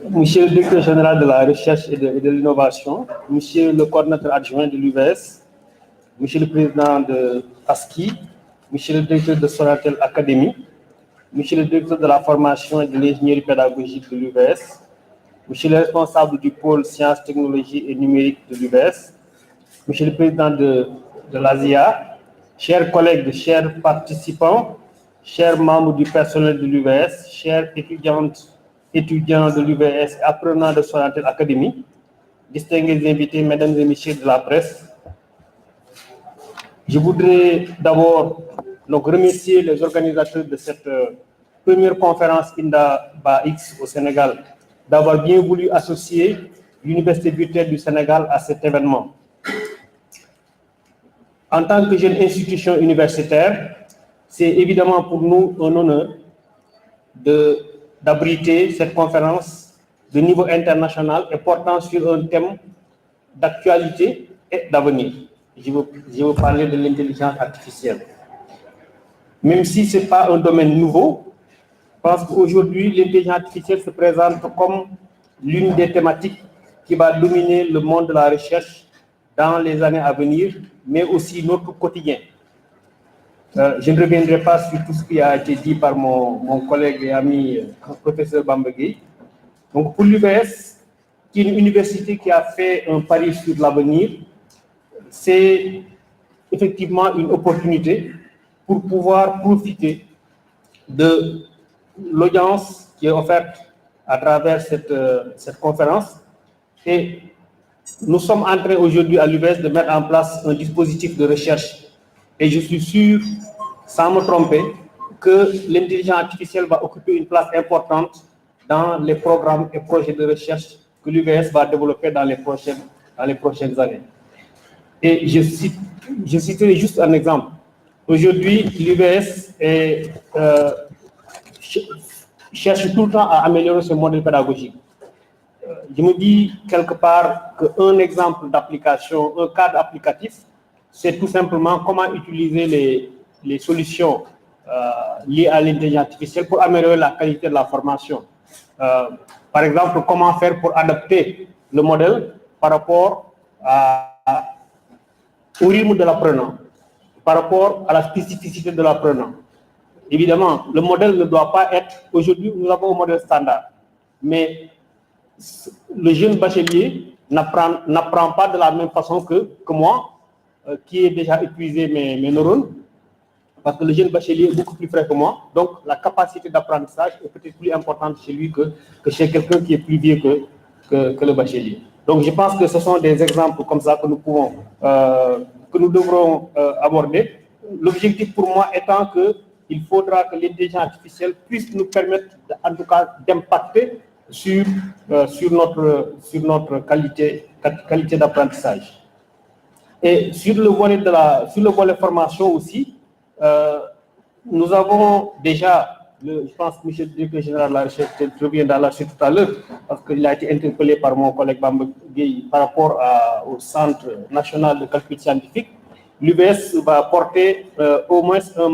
Monsieur le directeur général de la recherche et de l'innovation, monsieur le coordinateur adjoint de l'UVS, monsieur le président de ASCI, monsieur le directeur de Sonatel Académie, monsieur le directeur de la formation et de l'ingénierie pédagogique de l'UVS, monsieur le responsable du pôle sciences, technologies et numériques de l'UVS, monsieur le président de l'ASIA, chers collègues, chers participants, chers membres du personnel de l'UVS, chers étudiants de l'UVS et apprenants de Sonatel Académie, distingués invités, mesdames et messieurs de la presse, je voudrais d'abord remercier les organisateurs de cette première conférence INDA-BAX au Sénégal d'avoir bien voulu associer l'Université virtuelle du Sénégal à cet événement. En tant que jeune institution universitaire, c'est évidemment pour nous un honneur d'abriter cette conférence de niveau international et portant sur un thème d'actualité et d'avenir. Je veux parler de l'intelligence artificielle. Même si ce n'est pas un domaine nouveau, je pense qu'aujourd'hui, l'intelligence artificielle se présente comme l'une des thématiques qui va dominer le monde de la recherche dans les années à venir, mais aussi notre quotidien. Je ne reviendrai pas sur tout ce qui a été dit par mon collègue et ami professeur Bamba Gueye. Donc pour l'UVS, qui est une université qui a fait un pari sur l'avenir, c'est effectivement une opportunité pour pouvoir profiter de l'audience qui est offerte à travers cette conférence. Et nous sommes en train aujourd'hui à l'UVS de mettre en place un dispositif de recherche. Et je suis sûr, sans me tromper, que l'intelligence artificielle va occuper une place importante dans les programmes et projets de recherche que l'UVS va développer dans les prochaines années. Et je citerai juste un exemple. Aujourd'hui, l'UVS cherche tout le temps à améliorer ce modèle pédagogique. Je me dis quelque part qu'un exemple d'application, un cadre applicatif, c'est tout simplement comment utiliser les solutions liées à l'intelligence artificielle pour améliorer la qualité de la formation. Par exemple, comment faire pour adapter le modèle par rapport au rythme de l'apprenant, par rapport à la spécificité de l'apprenant. Évidemment, le modèle ne doit pas être... Aujourd'hui, nous avons un modèle standard, mais le jeune bachelier n'apprend pas de la même façon que moi, qui ai déjà épuisé mes neurones, parce que le jeune bachelier est beaucoup plus frais que moi, donc la capacité d'apprentissage est peut-être plus importante chez lui que chez quelqu'un qui est plus vieux que le bachelier. Donc je pense que ce sont des exemples comme ça que nous devrons aborder. L'objectif pour moi étant qu'il faudra que l'intelligence artificielle puisse nous permettre, en tout cas, d'impacter sur notre qualité d'apprentissage. Et sur le volet formation aussi, nous avons déjà, je pense que M. le directeur général de la recherche reviendra là-dessus tout à l'heure, parce qu'il a été interpellé par mon collègue Bamba Gueye par rapport au Centre national de calcul scientifique. L'UVS va porter au moins un